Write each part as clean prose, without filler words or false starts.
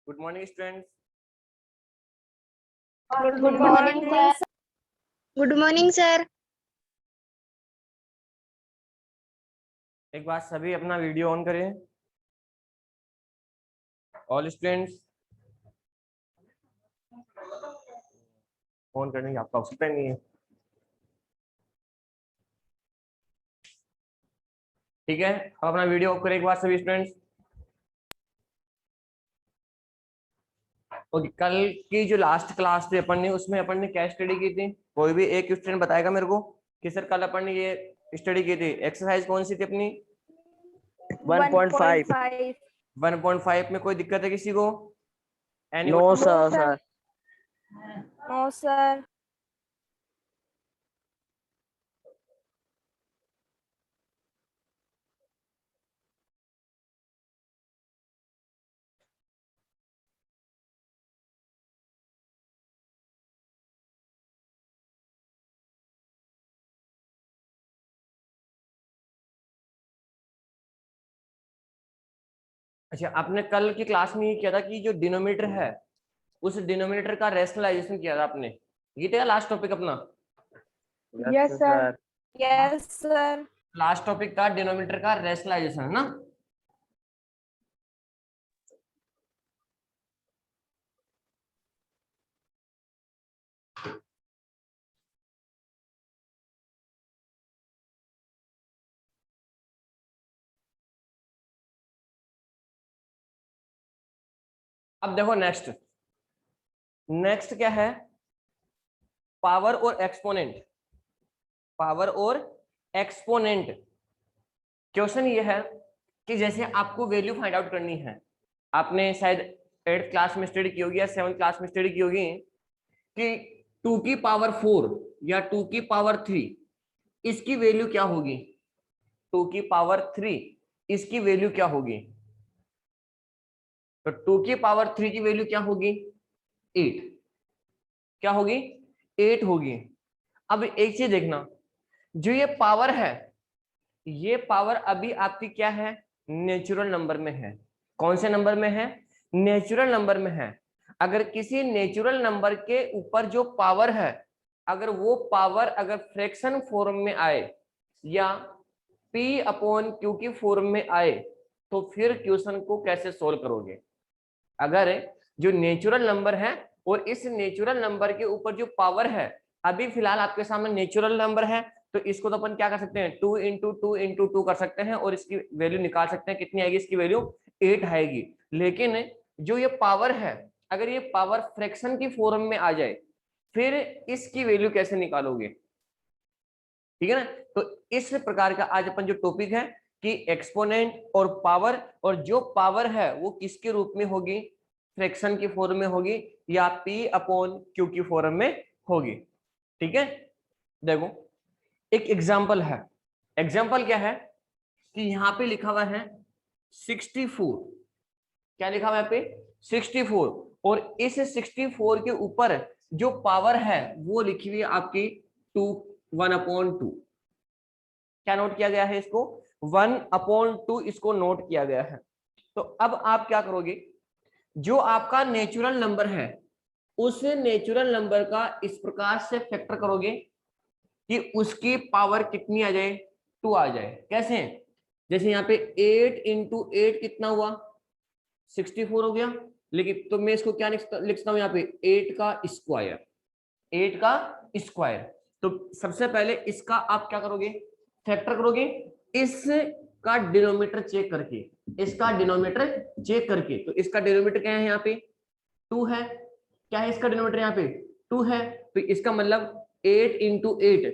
Good morning students. Good morning sir. Good morning sir. एक बार सभी अपना वीडियो ऑन करें। ऑल स्टूडेंट्स ऑन करने की आपका आवश्यकता नहीं है। ठीक है, अब अपना वीडियो ऑफ करें एक बार सभी स्टूडेंट्स। ओके, कल की जो लास्ट क्लास थी अपन ने, उसमें अपन ने क्या स्टडी की थी? कोई भी एक स्टूडेंट बताएगा मेरे को कि सर कल अपन ने ये स्टडी की थी। एक्सरसाइज कौन सी थी अपनी? 1.5। 1.5 में कोई दिक्कत है किसी को? No sir. No sir. अच्छा, आपने कल की क्लास में ये किया था कि जो डिनोमिनेटर है उस डिनोमिनेटर का रैशनलाइजेशन किया था आपने। ये था लास्ट टॉपिक अपना। Yes sir. Yes sir. Last topic था डिनोमिनेटर का रैशनलाइजेशन, है ना? अब देखो नेक्स्ट क्या है? पावर और एक्सपोनेंट। पावर और एक्सपोनेंट। क्वेश्चन ये है कि जैसे आपको वैल्यू फाइंड आउट करनी है, आपने शायद 8th क्लास में स्टडी की होगी या 7th क्लास में स्टडी की होगी कि 2 की पावर 4 या 2 की पावर 3 इसकी वैल्यू क्या होगी? 2 की पावर 3 इसकी वैल्यू क्या होगी? तो 2 की पावर 3 की वैल्यू क्या होगी? 8। क्या होगी? 8 होगी। अब एक चीज देखना, जो ये पावर है, ये पावर अभी आपकी क्या है? नेचुरल नंबर में है। कौन से नंबर में है? नेचुरल नंबर में है। अगर किसी नेचुरल नंबर के ऊपर जो पावर है, अगर वो पावर अगर फ्रैक्शन फॉर्म में आए या p अपॉन q की फॉर्म में आए, तो फिर क्वेश्चन को कैसे सोल्व करोगे? अगर जो नेचुरल नंबर है और इस नेचुरल नंबर के ऊपर जो पावर है, अभी फिलहाल आपके सामने नेचुरल नंबर है, तो इसको तो अपन क्या कर सकते हैं? 2 इंटू 2 इंटू 2 कर सकते हैं और इसकी वैल्यू निकाल सकते हैं। कितनी आएगी इसकी वैल्यू? 8 आएगी। लेकिन जो ये पावर है, अगर ये पावर फ्रैक्शन की फॉर्म में आ जाए, फिर इसकी वैल्यू कैसे निकालोगे? ठीक है ना? तो इस प्रकार का आज अपन जो टॉपिक है कि एक्सपोनेंट और पावर, और जो पावर है वो किसके रूप में होगी? फ्रैक्शन की फॉर्म में होगी या p अपॉन q की फॉर्म में होगी। ठीक है, देखो एक एग्जांपल है। एग्जांपल क्या है कि यहाँ पे लिखा हुआ है 64। क्या लिखा हुआ है यहाँ पे? 64। और इस 64 के ऊपर जो पावर है वो लिखी हुई है आपकी 1/2। क्या नोट किया गया है? इसको 1/2 इसको नोट किया गया है। तो अब आप क्या करोगे? जो आपका नेचुरल नंबर है, उस नेचुरल नंबर का इस प्रकार से फैक्टर करोगे कि उसकी पावर कितनी आ जाए? 2 आ जाए। कैसे? जैसे यहाँ पे 8 इंटू 8 कितना हुआ? 64 हो गया। लेकिन तो मैं इसको क्या लिखता हूँ यहाँ पे? 8 का स्क्वायर। 8 का स्क्वायर। तो सबसे पहले इसका आप क्या करोगे? फैक्टर करोगे इसका डिनोमिनेटर चेक करके। इसका डिनोमिनेटर चेक करके, तो इसका डिनोमिनेटर क्या है यहाँ पे? 2 है। क्या है इसका डिनोमिनेटर यहाँ पे? 2 है। तो इसका मतलब 8 इंटू 8,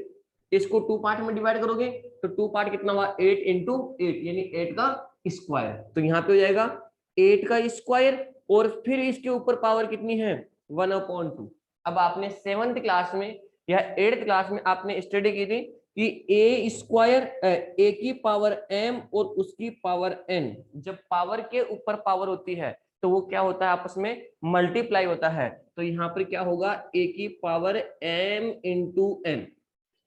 इसको 2 पार्ट में डिवाइड करोगे तो 2 पार्ट कितना हुआ? 8 इंटू 8 यानी 8 का स्क्वायर। तो यहाँ पे हो जाएगा 8 का स्क्वायर और फिर इसके ऊपर पावर कितनी है? 1/2। अब आपने 7th क्लास में या 8th क्लास में आपने स्टडी की थी कि ए स्क्वायर, ए की पावर m और उसकी पावर n, जब पावर के ऊपर पावर होती है तो वो क्या होता है? आपस में मल्टीप्लाई होता है। तो यहाँ पर क्या होगा? a की power m into n,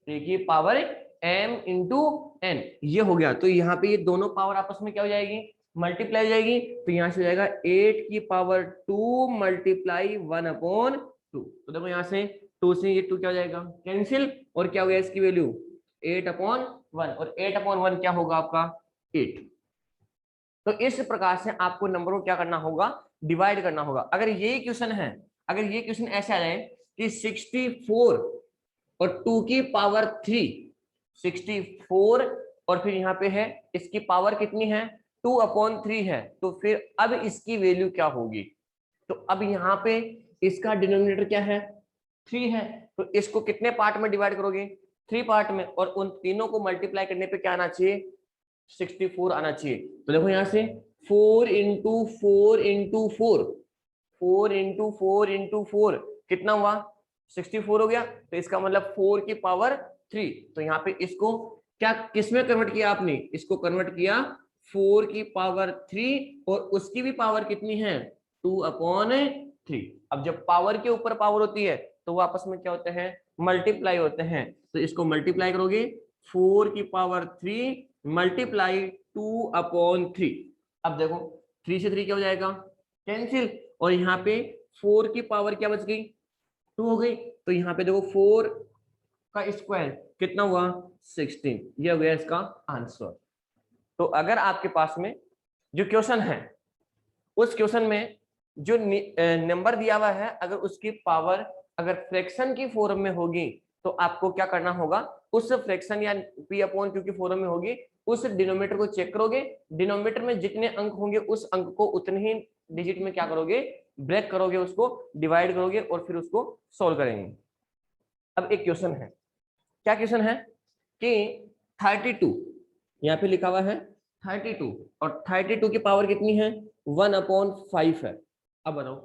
a की पावर m इंटू n, ये हो गया। तो यहाँ पे ये दोनों पावर आपस में क्या हो जाएगी? मल्टीप्लाई जाएगी तो यहाँ से हो जाएगा 8 की पावर 2 मल्टीप्लाई 1/2। तो देखो यहाँ से 2 से ये 2 क्या हो जाएगा कैंसिल, और क्या हो गया इसकी वैल्यू 8/1, और 8/1 क्या होगा आपका 8। तो इस प्रकार से आपको नंबर को क्या करना होगा डिवाइड करना होगा। अगर यही क्वेश्चन है, अगर ये क्वेश्चन ऐसे आ जाए कि 64 और 2 की पावर 3, 64 और फिर यहाँ पे है इसकी पावर कितनी है 2/3 है, तो फिर अब इसकी वैल्यू क्या होगी। तो अब यहाँ पे इसका डिनोमिनेटर क्या है 3 है, तो इसको कितने पार्ट में डिवाइड करोगे 3 पार्ट में, और उन तीनों को मल्टीप्लाई करने पे क्या आना चाहिए 64 आना चाहिए। तो देखो यहाँ से 4 इंटू 4 इंटू 4, 4 इंटू 4 इंटू 4 कितना हुआ 64 हो गया। तो इसका मतलब 4 की पावर 3। तो यहाँ पे इसको क्या किसमें कन्वर्ट किया आपने, इसको कन्वर्ट किया 4 की पावर 3, और उसकी भी पावर कितनी है 2/3। अब जब पावर के ऊपर पावर होती है तो वो आपस में क्या होते हैं मल्टीप्लाई होते हैं। तो इसको मल्टीप्लाई करोगे 4 की पावर 3 मल्टीप्लाई 2/3। अब देखो 3 से 3 क्या हो जाएगा कैंसिल, और यहाँ पे 4 की पावर क्या बच गई 2 हो गई। तो यहाँ पे देखो 4 का स्क्वायर कितना हुआ 16, ये हो गया इसका आंसर। तो अगर आपके पास में जो क्वेश्चन है उस क्वेश्चन में जो नंबर दिया हुआ है अगर उसकी पावर अगर फ्रैक्शन की फॉर्म में होगी तो आपको क्या करना होगा उस फ्रैक्शन या p/q की फॉर्म में होगी उस डिनोमिनेटर को चेक करोगे, डिनोमिनेटर में जितने अंक होंगे उस अंक को उतने ही डिजिट में क्या करोगे ब्रेक करोगे, उसको डिवाइड करोगे और फिर उसको सॉल्व करेंगे। अब एक क्वेश्चन है, क्या क्वेश्चन है कि 32 यहाँ पे लिखा हुआ है 32, और 32 की पावर कितनी है 1/5 है। अब बताओ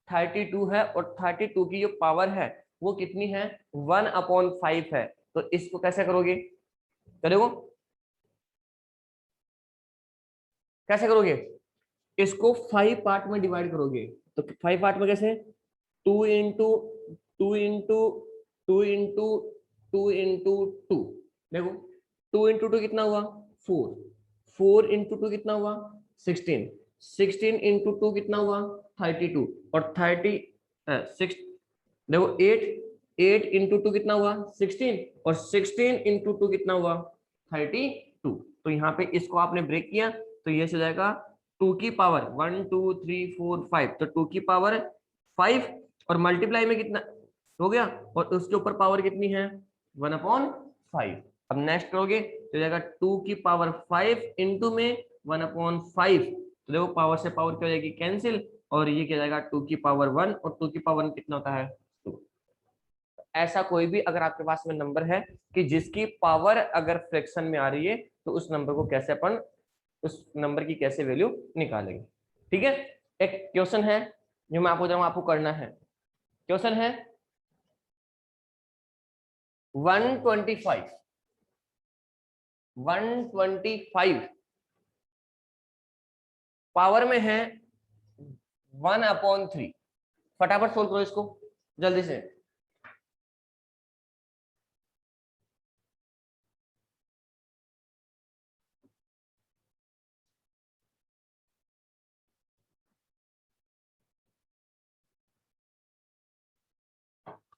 32 है और 32 की जो पावर है वो कितनी है 1/5 है, तो इसको कैसे करोगे, करोगे कैसे करोगे, इसको 5 पार्ट में डिवाइड करोगे। तो 5 पार्ट में कैसे 2 इंटू 2 इंटू 2 इंटू 2 इंटू 2, देखो 2 इंटू 2 कितना हुआ 4, 4 इंटू 2 कितना हुआ 16, 16 इंटू 2 कितना हुआ 32, और 36 देखो 8, 8 इंटू 2 कितना हुआ 16, और 16 इंटू 2 कितना हुआ 32। तो यहाँ पे इसको आपने ब्रेक किया तो ये हो जाएगा 2 की पावर 1 2 3 4 5, तो 2 की पावर 5 और मल्टीप्लाई में कितना हो गया, और उसके ऊपर पावर कितनी है 1/5। अब नेक्स्ट करोगे तो जाएगा 2 की पावर 5 इंटू में 1/5, तो देखो पावर से पावर क्या हो जाएगी कैंसिल, और ये क्या जाएगा 2 की पावर 1, और 2 की पावर कितना होता है 2। ऐसा कोई भी अगर आपके पास में नंबर है कि जिसकी पावर अगर फ्रैक्शन में आ रही है तो उस नंबर को कैसे अपन उस नंबर की कैसे वैल्यू निकालेंगे। ठीक है, एक क्वेश्चन है जो मैं आपको आपको करना है, क्वेश्चन है 125 पावर में है 1/3। फटाफट सोल्व करो इसको जल्दी से।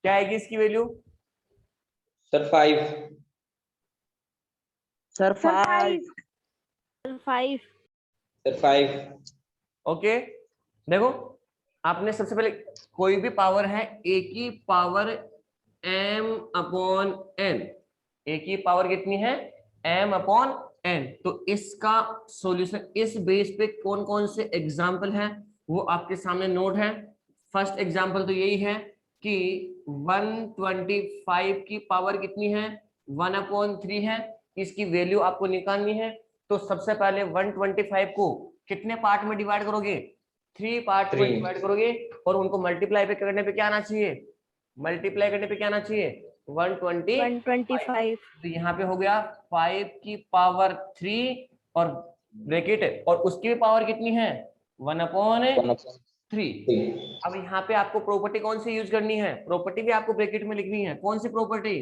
क्या आएगी इसकी value sir 5। Sir 5 sir 5। Okay. देखो आपने सबसे पहले कोई भी पावर है a की पावर m/n, a की पावर कितनी है m/n, तो इसका सॉल्यूशन इस बेस पे कौन कौन से एग्जाम्पल है वो आपके सामने नोट है। फर्स्ट एग्जाम्पल तो यही है कि 125 की पावर कितनी है 1/3 है, इसकी वैल्यू आपको निकालनी है। तो सबसे पहले 125 को कितने पार्ट में डिवाइड करोगे 3 पार्ट में डिवाइड करोगे, और उनको मल्टीप्लाई पे करने पे क्या आना चाहिए मल्टीप्लाई करने पे क्या आना चाहिए 125। तो यहाँ पे हो गया 5 की पावर 3 और ब्रैकेट, और उसकी भी पावर कितनी है 1/3। अब यहाँ पे आपको प्रॉपर्टी कौन सी यूज करनी है, प्रॉपर्टी भी आपको ब्रैकेट में लिखनी है। कौन सी प्रॉपर्टी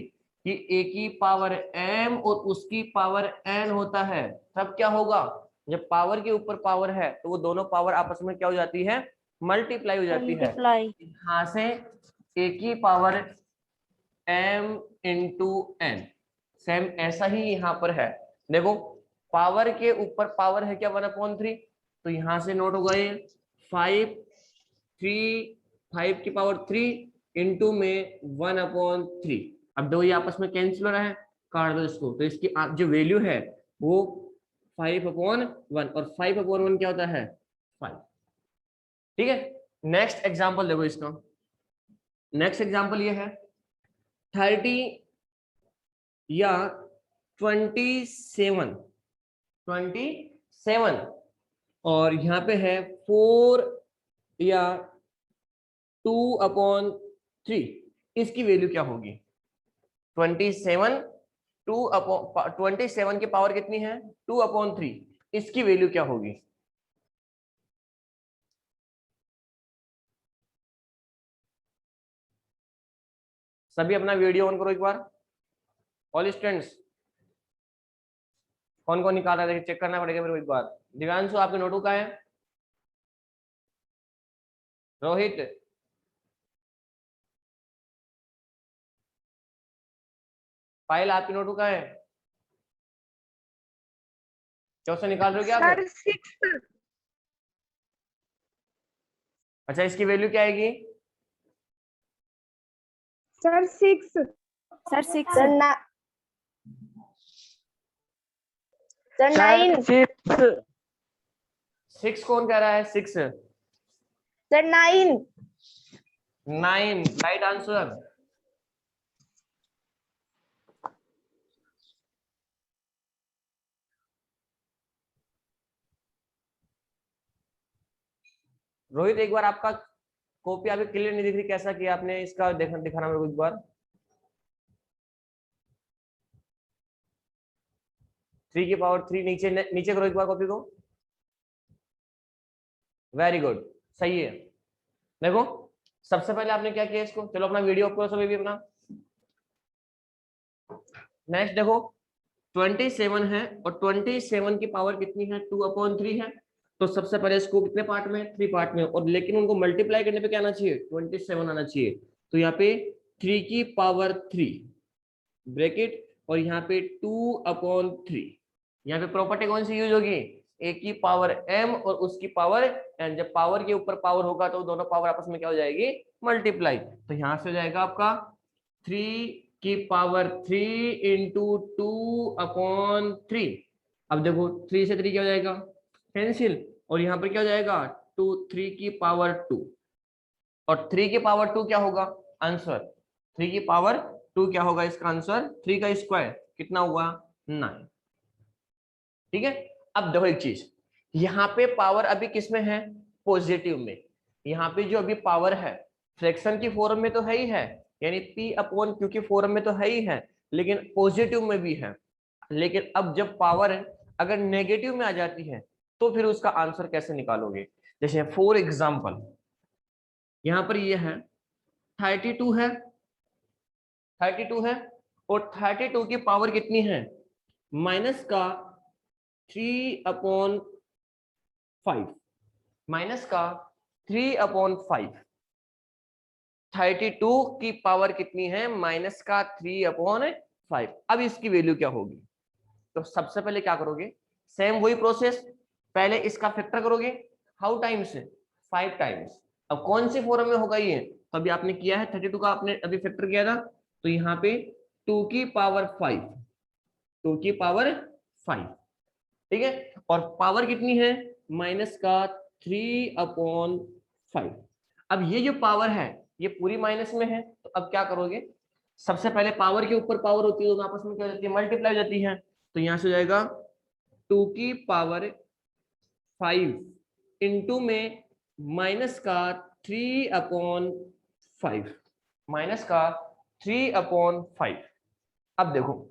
कि a की पावर m और उसकी पावर n होता है, तब क्या होगा जब पावर के ऊपर पावर है तो वो दोनों पावर आपस में क्या हो जाती है, मल्टीप्लाई हो जाती है। यहाँ से a की power m into n, same ऐसा ही यहाँ पर है। देखो पावर के ऊपर पावर है क्या 1/3, तो यहाँ से नोट होगा ये 5 की पावर 3 इंटू में 1/3। अब दो ये आपस में कैंसिल हो रहा है, काट दो इसको, तो इसकी जो वैल्यू है वो 5/1, और 5/1 क्या होता है 5। ठीक है, नेक्स्ट एग्जांपल देखो इसका। नेक्स्ट एग्जांपल ये है 30 या 27 और यहाँ पे है 4 या 2/3, इसकी वैल्यू क्या होगी? 27 की पावर कितनी है 2/3, इसकी वैल्यू क्या होगी? सभी अपना वीडियो ऑन करो एक बार, ऑल स्टूडेंट्स। कौन कौन निकाल रहा है चेक करना पड़ेगा मेरे को एक बार। दिव्यांशु आपके नोटबुक का है? रोहित, पायल आपकी नोटबुक का है? चौथा निकाल रहे हो क्या आप? सर 6। अच्छा, इसकी वैल्यू क्या आएगी? सर 6। सर 6। सर 9। 6 कौन कह रहा है? 6 सर 9। 9 right answer. रोहित एक बार आपका कॉपी अभी क्लियर नहीं दिख रही, कैसा किया आपने इसका दिखाना मेरे को एक बार। 3 की पावर 3 नीचे नीचे करो एक बार कॉपी को। वेरी गुड, सही है। देखो सबसे पहले आपने क्या किया इसको, चलो अपना वीडियो ऑफ करो सभी भी अपना। नेक्स्ट देखो 27 है और 27 की पावर कितनी है 2/3 है, तो सबसे पहले इसको कितने पार्ट में 3 पार्ट में, और लेकिन उनको मल्टीप्लाई करने पे क्या आना चाहिए 27 आना चाहिए। तो यहाँ पे 3 की पावर 3 ब्रैकेट और यहाँ पे 2/3, यहाँ पे प्रॉपर्टी कौन सी यूज होगी, a की पावर m और उसकी पावर n। जब पावर के ऊपर पावर होगा तो दोनों पावर आपस में क्या हो जाएगी मल्टीप्लाई। तो यहाँ से हो जाएगा आपका 3 की पावर 3 इंटू 2/3। अब देखो 3 से 3 क्या हो जाएगा कैंसिल, और यहाँ पर क्या हो जाएगा 3 की पावर 2, और 3 की पावर 2 क्या होगा आंसर, 3 की पावर 2 क्या होगा इसका आंसर, 3 का स्क्वायर कितना हुआ 9। ठीक है, अब देखो एक चीज, यहाँ पे पावर अभी किसमें है पॉजिटिव में। यहाँ पे जो अभी पावर है फ्रैक्शन की फॉर्म में तो है ही है, यानी p/q की फॉर्म में तो है ही है, लेकिन पॉजिटिव में भी है। लेकिन अब जब पावर अगर नेगेटिव में आ जाती है तो फिर उसका आंसर कैसे निकालोगे। जैसे फॉर एग्जाम्पल यहाँ पर ये है 32 है, 32 है और 32 की पावर कितनी है माइनस का 3/5, माइनस का 3/5। 32 की पावर कितनी है माइनस का 3/5। अब इसकी वैल्यू क्या होगी, तो सबसे पहले क्या करोगे, सेम वही प्रोसेस, पहले इसका फैक्टर करोगे, हाउ टाइम्स 5 टाइम्स। अब कौन सी फॉर्म में होगा ये, तो अभी आपने किया है 32 का आपने अभी फैक्टर किया था, तो यहाँ पे 2 की पावर 5, 2 की पावर 5, ठीक है, और पावर कितनी है माइनस का 3/5। अब ये जो पावर है ये पूरी माइनस में है, तो अब क्या करोगे, सबसे पहले पावर के ऊपर पावर होती है तो आपस में क्या हो जाती है मल्टीप्लाई हो जाती है, तो यहां से हो जाएगा 2 की पावर 5 इंटू में माइनस का 3/5, माइनस का 3/5। अब देखो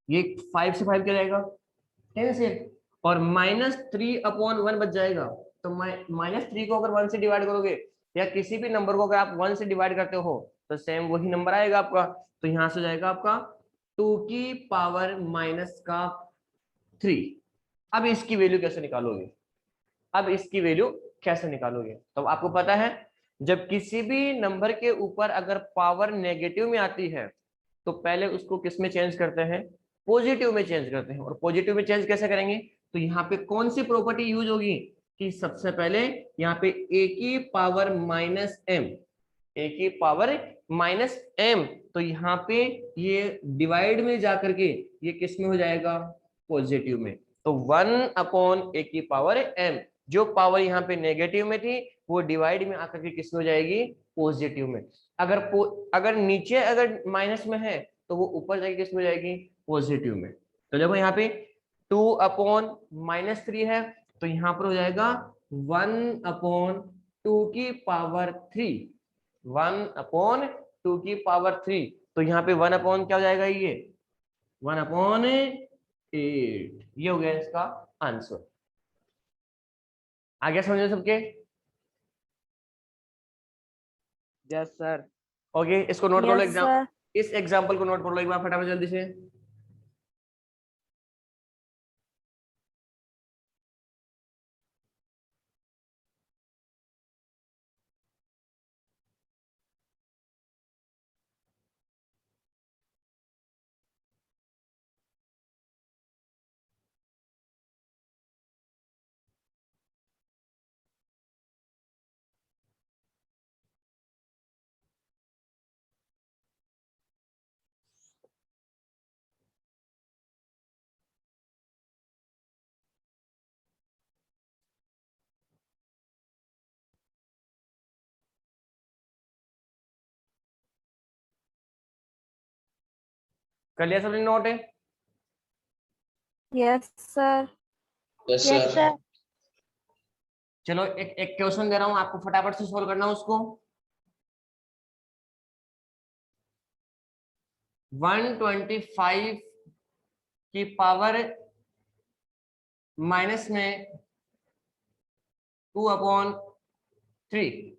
ये 5 से 5 क्या जाएगा 10 से, और -3/1 बच जाएगा। तो -3 को अगर 1 से डिवाइड करोगे या किसी भी नंबर को अगर आप 1 से डिवाइड करते हो तो सेम वही नंबर आएगा आपका। तो यहां से जाएगा आपका 2 की पावर -3, अब इसकी वैल्यू कैसे निकालोगे? अब इसकी वैल्यू कैसे निकालोगे? तो आपको पता है जब किसी भी नंबर के ऊपर अगर पावर नेगेटिव में आती है तो पहले उसको किस में चेंज करते हैं? पॉजिटिव में चेंज करते हैं। और पॉजिटिव में चेंज कैसे करेंगे? तो यहाँ पे कौन सी प्रॉपर्टी यूज होगी कि सबसे पहले यहाँ पे a की पावर माइनस m, a की पावर माइनस m, तो यहाँ पे ये डिवाइड में जाकर के ये किस में हो जाएगा? पॉजिटिव में। तो 1/a की पावर m, जो पावर यहाँ पे नेगेटिव में थी वो डिवाइड में आकर के किस में हो जाएगी? पॉजिटिव में। अगर नीचे अगर माइनस में है तो वो ऊपर जाके किस में हो जाएगी? पॉजिटिव में। तो देखो यहाँ पे 2/-3 है तो यहाँ पर हो जाएगा 1/2 की पावर 3, 1/2 की पावर 3। तो यहाँ पे 1/ क्या हो जाएगा? ये 1/8। ये हो गया इसका आंसर। आगे समझे सबके? Yes sir. ओके, इसको नोट कर लो। Yes, sir. इस एग्जाम्पल को नोट कर लो एक बार फटाफट जल्दी से। कर लिया सबने नोट? है Yes, sir. Yes, Yes, sir. sir. चलो एक एक क्वेश्चन दे रहा हूं आपको, फटाफट से सोल्व करना उसको। 125 की पावर माइनस में 2/3।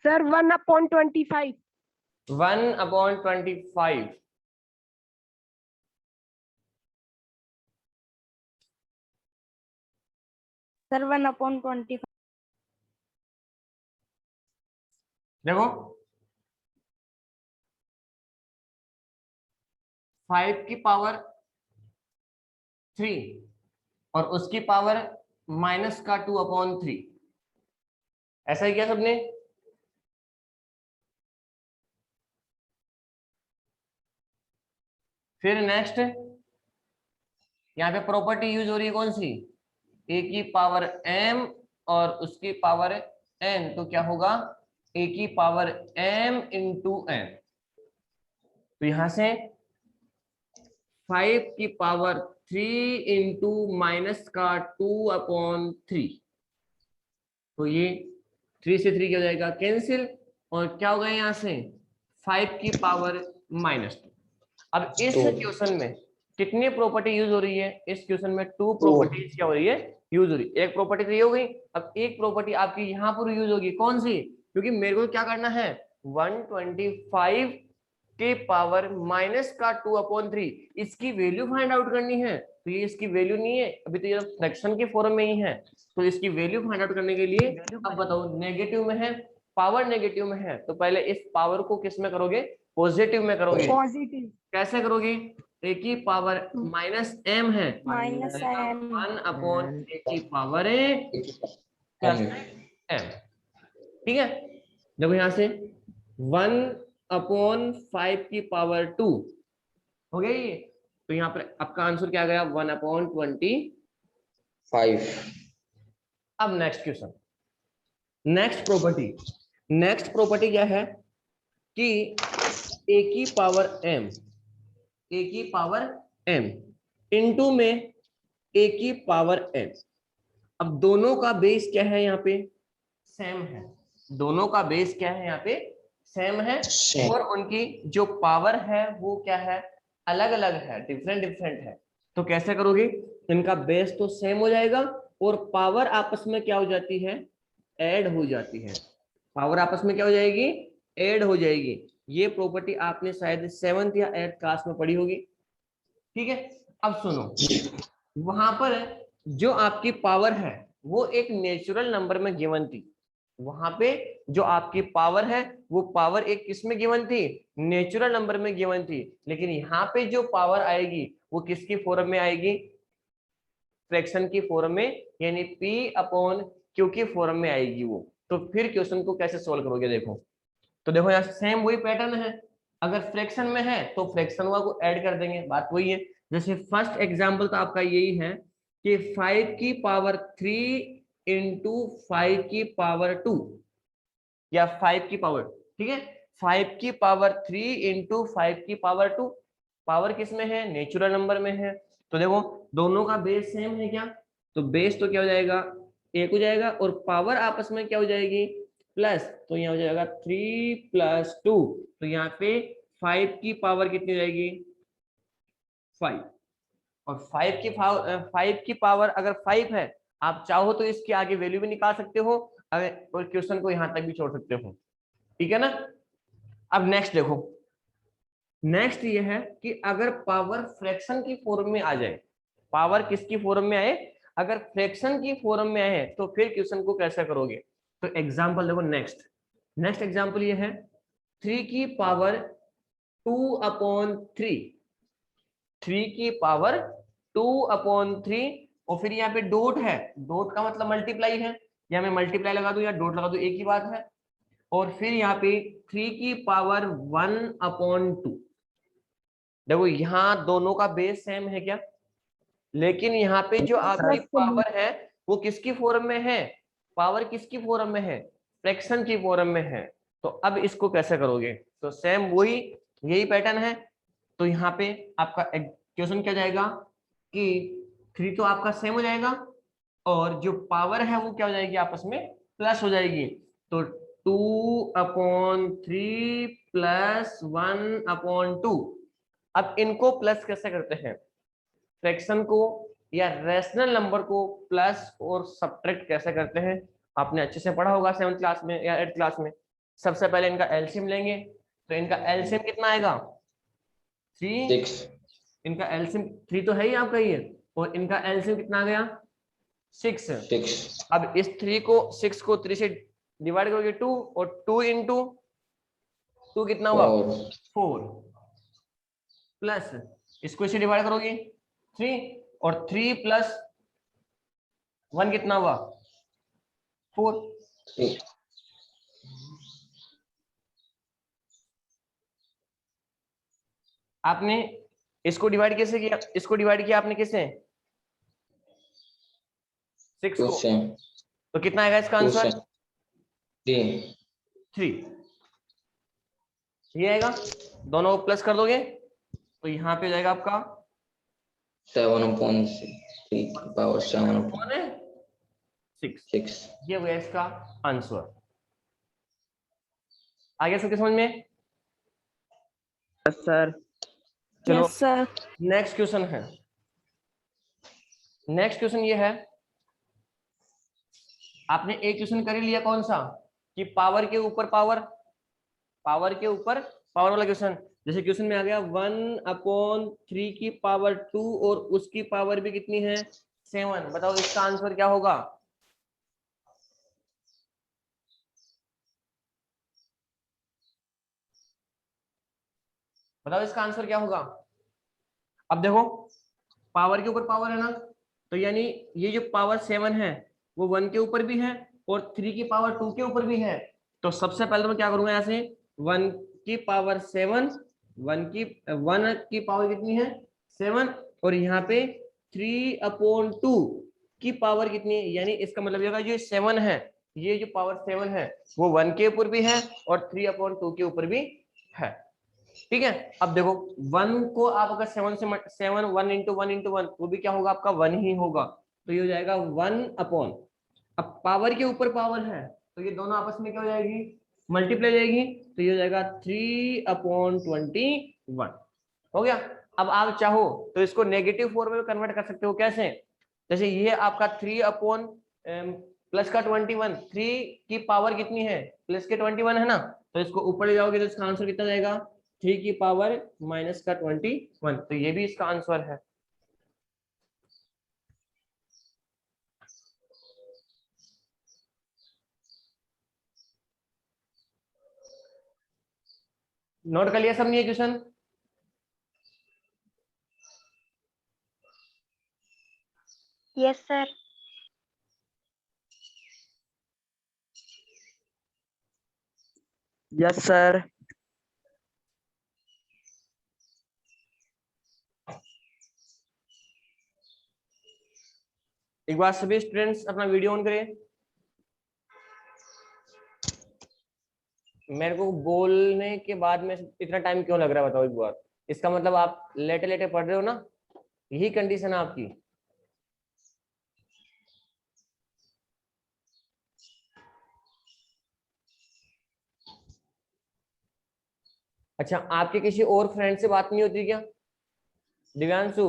सर 1/25। 1/25। Sir, 1/25. देखो 5 की पावर 3 और उसकी पावर माइनस का 2/3। ऐसा ही किया सबने? फिर नेक्स्ट यहाँ पे प्रॉपर्टी यूज हो रही है कौन सी? a की पावर m और उसकी पावर n, तो क्या होगा? a की पावर m इंटू n। तो यहां से 5 की पावर 3 इंटू माइनस का 2/3, तो ये 3 से 3 क्या हो जाएगा? कैंसिल। और क्या होगा यहाँ से? 5 की पावर -2। अब इस क्वेश्चन में कितनी प्रॉपर्टी यूज हो रही है? इस क्वेश्चन में 2 प्रॉपर्टीज क्या हो रही है? यूज हो रही है। एक प्रॉपर्टी तो ये हो गई। अब एक प्रॉपर्टी आपकी यहाँ पर यूज होगी, कौन सी? क्योंकि मेरे को क्या करना है? 125 के पावर माइनस का 2/3 इसकी वैल्यू फाइंड आउट करनी है। तो ये इसकी वैल्यू नहीं है अभी, तो ये फ्रैक्शन के फॉर्म में ही है। तो इसकी वैल्यू फाइंड आउट करने के लिए अब बताओ, नेगेटिव में है, पावर नेगेटिव में है, तो पहले इस पावर को किस में करोगे? पॉजिटिव में करोगे। पॉजिटिव। कैसे करोगे? a की पावर -m है, Minus m. 1/a की पावर प्लस m। ठीक है, देखो यहां से 1/5 की पावर 2 हो गया ये। तो यहाँ पर आपका आंसर क्या गया? 1/25। 5. अब नेक्स्ट क्वेश्चन, नेक्स्ट प्रॉपर्टी क्या है कि a की पावर m, a की पावर m इनटू में a की पावर n। अब दोनों का बेस क्या है यहाँ पे, सेम है। दोनों का बेस क्या है यहाँ पे, सेम है। Same. और उनकी जो पावर है वो क्या है, अलग अलग है, डिफरेंट डिफरेंट है। तो कैसे करोगे, इनका बेस तो सेम हो जाएगा और पावर आपस में क्या हो जाती है, ऐड हो जाती है। पावर आपस में क्या हो जाएगी, ऐड हो जाएगी। ये प्रॉपर्टी आपने शायद 7th या 8th क्लास में पढ़ी होगी। ठीक है, अब सुनो, वहां पर जो आपकी पावर है वो एक नेचुरल नंबर में गिवन थी। वहां पे जो आपकी पावर है वो पावर एक किस में गिवन थी, नेचुरल नंबर में गिवन थी। लेकिन यहाँ पे जो पावर आएगी वो किसकी फॉर्म में आएगी, फ्रैक्शन की फॉर्म में, यानी p अपॉन q की फॉर्म में आएगी वो। तो फिर क्वेश्चन को कैसे सोल्व करोगे, देखो तो देखो यहाँ सेम वही पैटर्न है। अगर फ्रैक्शन में है तो फ्रैक्शन को ऐड कर देंगे, बात वही है। जैसे फर्स्ट एग्जांपल तो आपका यही है कि 5 की पावर 3 इंटू 5 की पावर 2 या 5 की पावर, ठीक है, 5 की पावर 3 इंटू 5 की पावर 2। पावर किस में है, नेचुरल नंबर में है। तो देखो दोनों का बेस सेम है क्या, तो बेस तो क्या हो जाएगा, एक हो जाएगा और पावर आपस में क्या हो जाएगी, प्लस। तो यहाँ हो जाएगा 3 + 2। तो यहाँ पे 5 की पावर कितनी हो जाएगी, 5। और 5 की पावर अगर 5 है, आप चाहो तो इसके आगे वैल्यू भी निकाल सकते हो, अगर और क्वेश्चन को यहां तक भी छोड़ सकते हो। ठीक है ना। अब नेक्स्ट देखो, नेक्स्ट ये है कि अगर पावर फ्रैक्शन की फॉर्म में आ जाए, पावर किसकी फॉर्म में आए, अगर फ्रैक्शन की फॉर्म में आए तो फिर क्वेश्चन को कैसे करोगे। तो एग्जांपल देखो, नेक्स्ट एग्जांपल ये है 3 की पावर 2/3, 3 की पावर 2/3 और फिर यहाँ पे डॉट है, डॉट का मतलब मल्टीप्लाई है, या मैं मल्टीप्लाई लगा दूं या डॉट लगा दूं एक ही बात है। और फिर यहाँ पे 3 की पावर 1/2। देखो यहाँ दोनों का बेस सेम है क्या, लेकिन यहाँ पे जो आपकी पावर है वो किसकी फॉर्म में है, पावर किसकी फॉर्म में है, फ्रैक्शन की फॉर्म में है। तो अब इसको कैसे करोगे, तो सेम वही यही पैटर्न है। तो यहाँ पे आपका क्वेश्चन क्या जाएगा कि 3 तो आपका सेम हो जाएगा और जो पावर है वो क्या हो जाएगी, आपस में प्लस हो जाएगी। तो 2/3 + 1/2। अब इनको प्लस कैसे करते हैं, फ्रैक्शन को या रैशनल नंबर को प्लस और सब्ट्रैक्ट कैसे करते हैं, आपने अच्छे से पढ़ा होगा 7th क्लास में या 8th क्लास में। सबसे पहले इनका एलसीएम लेंगे, तो इनका एलसीएम कितना आएगा, 3। 6. इनका एलसीएम 3 तो है ही आपका ये, और इनका एलसीएम कितना आ गया, 6। 6. अब इस 6 को 3 से डिवाइड करोगे 2, और 2 इंटू 2 कितना हुआ, 4 प्लस इसको इसे डिवाइड करोगे 3, और 3 + 1 कितना हुआ, 4। 3. आपने इसको डिवाइड कैसे किया, इसको डिवाइड किया आपने किससे, 6 2 को, से तो कितना आएगा इसका 2 से आंसर, 3 ये आएगा। दोनों को प्लस कर दोगे तो यहाँ पे जाएगा आपका 7/3 की पावर 7/6. ये हुआ इसका आंसर। आगे सबके समझ में, यस सर। चलो Yes, sir. नेक्स्ट क्वेश्चन है। नेक्स्ट क्वेश्चन ये है, आपने एक क्वेश्चन कर ही लिया कौन सा, कि पावर के ऊपर पावर, पावर के ऊपर पावर वाला क्वेश्चन। जैसे क्वेश्चन में आ गया 1/3 की पावर 2 और उसकी पावर भी कितनी है, 7। बताओ इसका आंसर क्या होगा, बताओ इसका आंसर क्या होगा। अब देखो पावर के ऊपर पावर है ना, तो यानी ये जो पावर 7 है वो 1 के ऊपर भी है और 3 की पावर 2 के ऊपर भी है। तो सबसे पहले मैं क्या करूंगा, यहाँ से 1 की पावर 7, 1 की पावर कितनी है, 7, और यहाँ पे 3/2 की पावर कितनी है, यानी इसका मतलब ये होगा जो 7 है, ये जो पावर 7 है वो 1 के ऊपर भी है और 3/2 के ऊपर भी है। ठीक है। अब देखो 1 को आप अगर 7 से 7 1 इंटू 1 इंटू 1 वो भी क्या होगा आपका 1 ही होगा, तो ये हो जाएगा 1 अपॉन, अब पावर के ऊपर पावर है तो ये दोनों आपस में क्या हो जाएगी, मल्टीप्लाई जाएगी, तो ये हो जाएगा 3/21 हो गया। अब आप चाहो तो इसको नेगेटिव फॉर्म में कन्वर्ट कर सकते हो, कैसे, जैसे ये आपका 3 अपॉन प्लस का 21, 3 की पावर कितनी है, प्लस के 21 है ना, तो इसको ऊपर ले जाओगे तो इसका आंसर कितना जाएगा, 3 की पावर माइनस का 21, तो ये भी इसका आंसर है। नोट कर लिया सबने ये question? Yes, sir. Yes sir. एक बार सभी स्टूडेंट्स अपना वीडियो ऑन करें। मेरे को बोलने के बाद में इतना टाइम क्यों लग रहा है बताओ एक बार, इसका मतलब आप लेटे लेटे पढ़ रहे हो ना, यही कंडीशन है आपकी। अच्छा आपके किसी और फ्रेंड से बात नहीं होती क्या दिव्यांशु?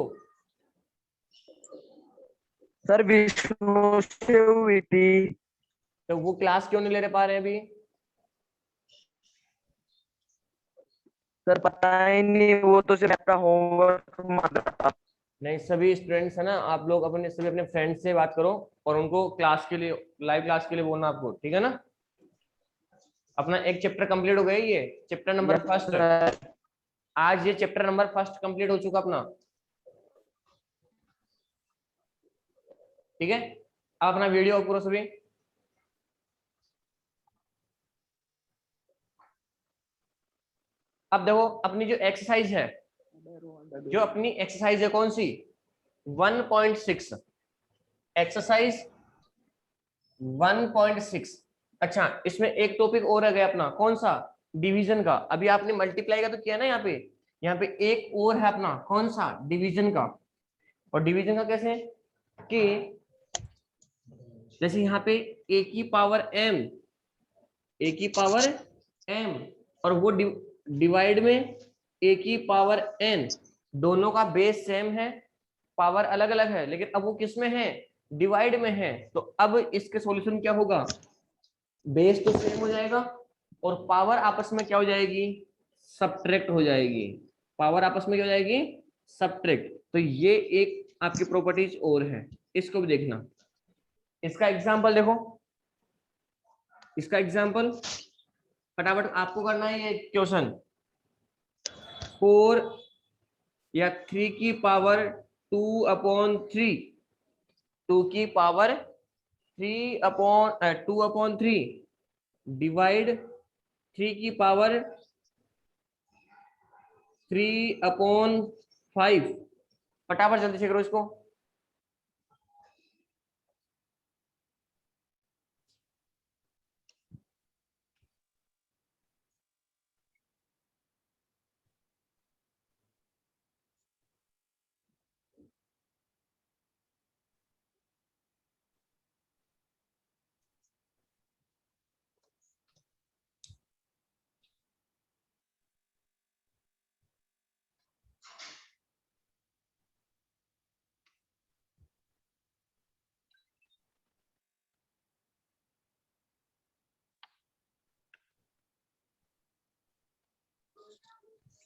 सर विष्णु से हुई थी। तो वो क्लास क्यों नहीं ले पा रहे अभी? सर पता ही नहीं, वो तो सिर्फ अपना होमवर्क मांग रहा था। नहीं सभी स्टूडेंट्स है ना, आप लोग अपने सभी अपने फ्रेंड से बात करो और उनको क्लास के लिए, लाइव क्लास के लिए बोलना आपको, ठीक है ना। अपना एक चैप्टर कंप्लीट हो गया, ये chapter number yes first, sir. आज ये चैप्टर नंबर फर्स्ट कंप्लीट हो चुका अपना, ठीक है। अब अपना वीडियो पूरा सभी, अब देखो अपनी जो एक्सरसाइज है, जो अपनी एक्सरसाइज है कौन सी, 1.6 एक्सरसाइज 1.6। अच्छा इसमें एक टॉपिक और रह गया अपना, कौन सा, डिवीजन का। अभी आपने मल्टीप्लाई का तो किया ना, यहाँ पे एक और है अपना, कौन सा, डिवीजन का। और डिवीजन का कैसे, कि जैसे यहाँ पे a की पावर m, a की पावर m, और वो डिवाइड में a की पावर n, दोनों का बेस सेम है, पावर अलग अलग है, लेकिन अब वो किस में है, डिवाइड में है, तो अब इसके सॉल्यूशन क्या होगा, बेस तो सेम हो जाएगा और पावर आपस में क्या हो जाएगी, सब्ट्रैक्ट हो जाएगी, पावर आपस में क्या हो जाएगी, सब्ट्रैक्ट। तो ये एक आपकी प्रॉपर्टीज और है, इसको भी देखना। इसका एग्जांपल देखो, इसका एग्जांपल फटाफट आपको करना है ये क्वेश्चन, 4 या 3 की पावर 2/3, 2 की पावर 2/3 डिवाइड 3 की पावर 3/5, फटाफट जल्दी से करो इसको।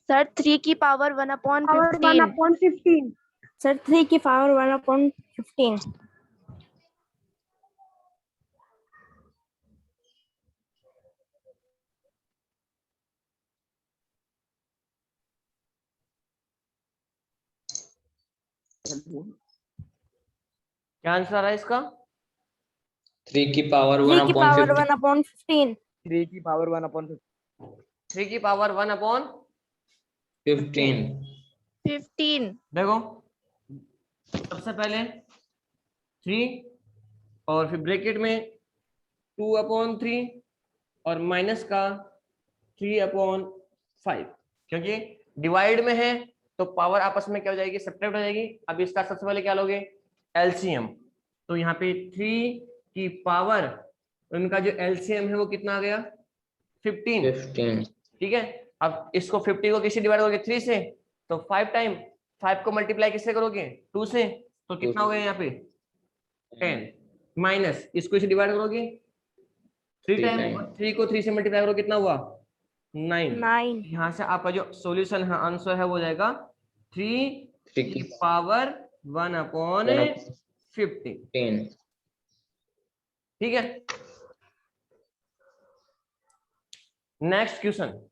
सर 3 की पावर 1/15। 1/15. सर 3 की पावर 1/15। क्या आंसर आ रहा है इसका, 3 की पावर 3 की पावर 1/15. 1/15। 3 की पावर 1/15। 3 की पावर 1/15। 15. 15। देखो सबसे पहले 3 और फिर ब्रैकेट में 2/3 और माइनस का 3/5, क्योंकि डिवाइड में है तो पावर आपस में क्या हो जाएगी, सब्ट्रैक्ट हो जाएगी। अब इसका सबसे पहले क्या लोगे, एलसीएम। तो यहाँ पे 3 की पावर, उनका जो एलसीएम है वो कितना आ गया, 15। 15 ठीक है, अब इसको 50 को किससे डिवाइड करोगे, 3 से, तो 5 टाइम 5 को मल्टीप्लाई किससे करोगे, 2 से, तो कितना हो गया यहाँ पे 10 माइनस इसको इसे डिवाइड करोगे 3 टाइम, 3 को 3 से मल्टीप्लाई करो कितना हुआ 9। 9 यहाँ से आपका जो सॉल्यूशन है, आंसर है, वो हो जाएगा 3 की पावर 1/50। ठीक है, नेक्स्ट क्वेश्चन।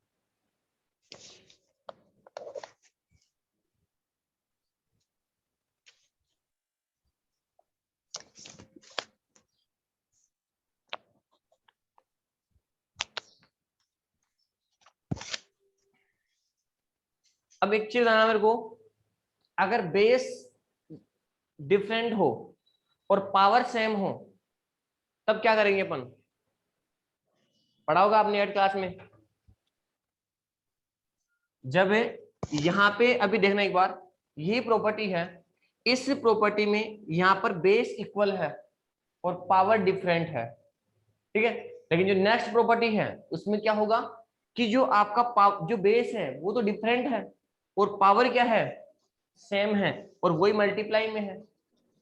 अब एक चीज बताना मेरे को, अगर बेस डिफरेंट हो और पावर सेम हो तब क्या करेंगे अपन, पढ़ा होगा आपने 8th क्लास में। जब यहाँ पे अभी देखना एक बार, यही प्रॉपर्टी है, इस प्रॉपर्टी में यहाँ पर बेस इक्वल है और पावर डिफरेंट है, ठीक है। लेकिन जो नेक्स्ट प्रॉपर्टी है उसमें क्या होगा कि जो आपका जो बेस है वो तो डिफरेंट है और पावर क्या है, सेम है, और वही मल्टीप्लाई में है,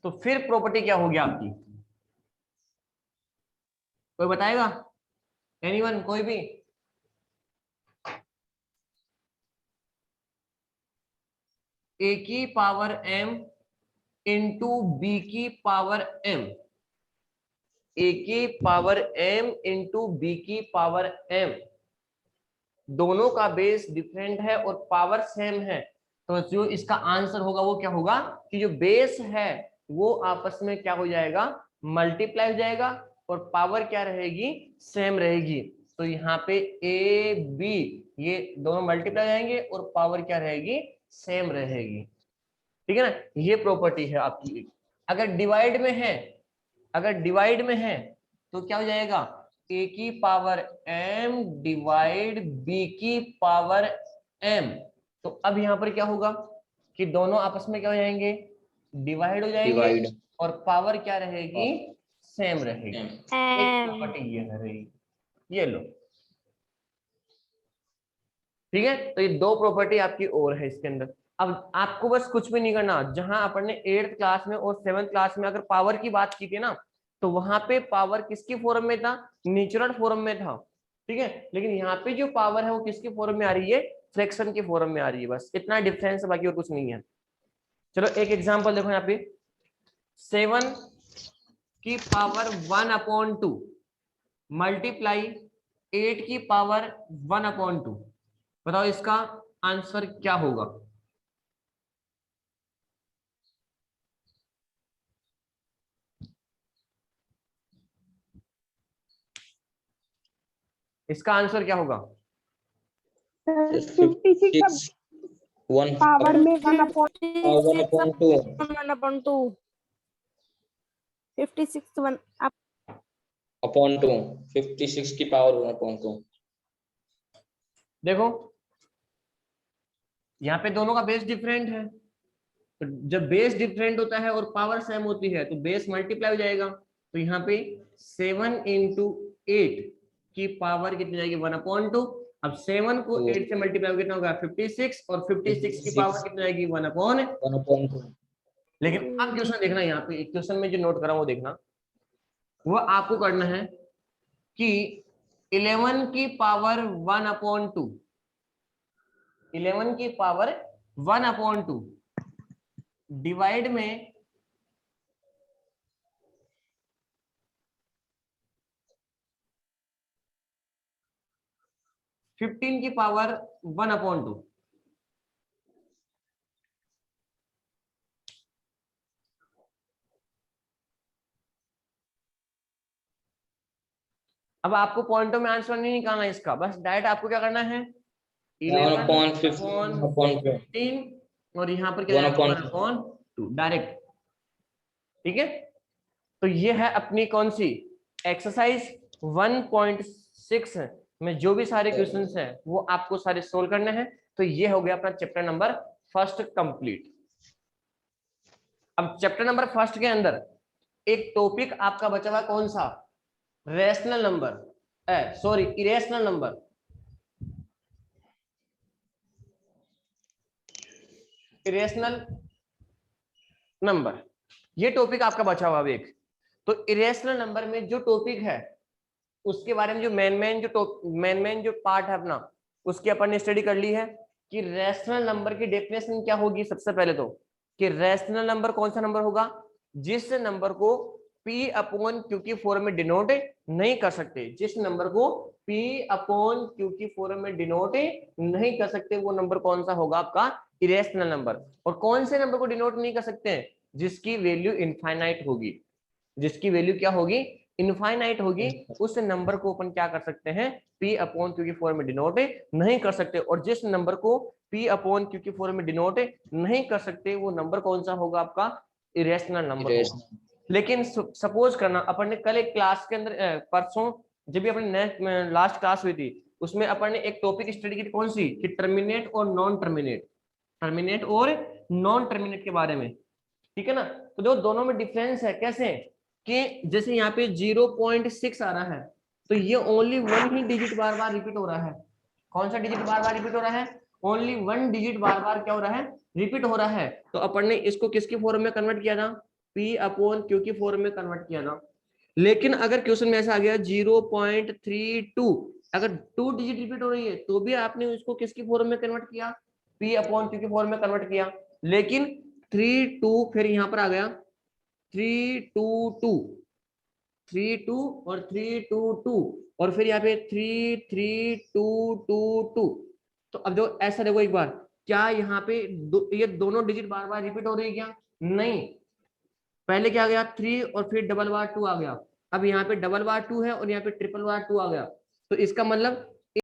तो फिर प्रॉपर्टी क्या होगी आपकी, कोई बताएगा, एनीवन, कोई भी। ए की पावर m इंटू बी की पावर m, ए की पावर m इंटू बी की पावर m, दोनों का बेस डिफरेंट है और पावर सेम है, तो जो इसका आंसर होगा वो क्या होगा कि जो बेस है वो आपस में क्या हो जाएगा, मल्टीप्लाई हो जाएगा, और पावर क्या रहेगी, सेम रहेगी। तो यहाँ पे ए बी ये दोनों मल्टीप्लाई हो जाएंगे और पावर क्या रहेगी, सेम रहेगी। ठीक है ना, ये प्रॉपर्टी है आपकी। अगर डिवाइड में है, अगर डिवाइड में है तो क्या हो जाएगा, ए की पावर m डिवाइड बी की पावर m। तो अब यहाँ पर क्या होगा कि दोनों आपस में क्या हो जाएंगे, डिवाइड हो जाएंगे, डिवाइड, और पावर क्या रहेगी, सेम रहेगी। एक प्रॉपर्टी ये रहेगी, ये लो। ठीक है, तो ये 2 प्रॉपर्टी आपकी और है इसके अंदर। अब आपको बस कुछ भी नहीं करना, जहां अपन ने 8th क्लास में और 7th क्लास में अगर पावर की बात की थी ना, तो वहां पे पावर किसकी फॉर्म में था, नेचुरल फॉर्म में था। ठीक है, लेकिन यहाँ पे जो पावर है वो किसकी फॉर्म में आ रही है, फ्रैक्शन की फॉर्म में आ रही है, बस इतना डिफरेंस है, बाकी और कुछ नहीं है। चलो एक एग्जांपल देखो यहाँ पे, 7 की पावर 1/2 मल्टीप्लाई 8 की पावर 1/2, बताओ इसका आंसर क्या होगा। इसका आंसर क्या होगा, 56 पावर में 1/2 56 1 अपॉन 2, 56 की पावर 1/2। देखो यहाँ पे दोनों का बेस डिफरेंट है, तो जब बेस डिफरेंट होता है और पावर सेम होती है तो बेस मल्टीप्लाई हो जाएगा। तो यहाँ पे 7 इंटू 8 की पावर कितनी जाएगी, 1/2। अब 7 को 8 से मल्टीप्लाई कितना होगा, 56, और 56 की पावर कितनी जाएगी, 1/2। लेकिन अब क्वेश्चन देखना, यहाँ पे एक क्वेश्चन में जो नोट करा वो देखना, वो आपको करना है कि 11 की पावर 1/2, 11 की पावर 1/2 डिवाइड में 15 की पावर 1/2। अब आपको पॉइंटों में आंसर नहीं निकालना इसका, बस डायरेक्ट आपको क्या करना है, 11/15 और यहाँ पर क्या 1/2 डायरेक्ट। ठीक है, तो ये है अपनी कौन सी एक्सरसाइज 1.6 में जो भी सारे क्वेश्चंस हैं वो आपको सारे सोल्व करने हैं। तो ये हो गया अपना चैप्टर नंबर फर्स्ट कंप्लीट। अब चैप्टर नंबर फर्स्ट के अंदर एक टॉपिक आपका बचा हुआ कौन सा, rational number, sorry irrational number. Irrational number ये टॉपिक आपका बचा हुआ एक। तो इरेशनल नंबर में जो टॉपिक है उसके बारे में जो मेन जो पार्ट है अपना, उसकी अपन ने स्टडी कर ली है कि रैशनल नंबर की डेफिनेशन क्या होगी। सबसे पहले तो कि रैशनल नंबर कौन सा नंबर होगा, जिस नंबर को p अपॉन q की फॉर्म में डिनोट नहीं कर सकते, जिस नंबर को p अपॉन q की फॉर्म में डिनोट नहीं कर सकते, वो नंबर कौन सा होगा आपका इरेशनल नंबर। और कौन से नंबर को डिनोट नहीं कर सकते हैं, जिसकी वैल्यू इनफाइनाइट होगी, जिसकी वैल्यू क्या होगी, इनफाइनाइट होगी, उस नंबर को अपन क्या कर सकते हैं, p अपॉन q की फॉर्म में डिनोट नहीं कर सकते। और जिस नंबर को p अपॉन q की फॉर्म में डिनोट नहीं कर सकते, वो नंबर कौन सा होगा आपका इरेशनल नंबर होगा। लेकिन सपोज करना अपन ने कल एक क्लास के अंदर परसों जब भी अपनी लास्ट क्लास हुई थी, उसमें अपन ने एक टॉपिक स्टडी की कौन सी, कि टर्मिनेट और नॉन टर्मिनेट, टर्मिनेट और नॉन टर्मिनेट के बारे में, ठीक है ना। तो जो दोनों में डिफरेंस है कैसे, कि जैसे यहाँ पे 0.6 आ रहा है, तो ये ओनली वन ही डिजिट बार बार रिपीट हो रहा है। कौन सा डिजिट बार बार रिपीट हो रहा है, ओनली वन डिजिट बार बार क्या हो रहा है, रिपीट हो रहा है। तो अपन ने इसको किसकी फॉर्म में कन्वर्ट किया था, p अपॉन q की फॉर्म में कन्वर्ट किया था। लेकिन अगर क्वेश्चन में ऐसा आ गया 0.32, अगर 2 डिजिट रिपीट हो रही है तो भी आपने उसको किसकी फॉर्म में कन्वर्ट किया, p अपॉन q की फॉर्म में कन्वर्ट किया। लेकिन 3 2 फिर यहाँ पर आ गया 3 2 2 3 2 और 3 2 2 और फिर यहाँ पे 3 3 2 2 2। तो अब जो ऐसा देखो एक बार, क्या यहाँ पे ये दोनों डिजिट बार बार रिपीट हो रही है क्या, नहीं। पहले क्या आ गया 3 और फिर डबल बार 2 आ गया। अब यहाँ पे डबल बार 2 है और यहाँ पे ट्रिपल बार 2 आ गया। तो इसका मतलब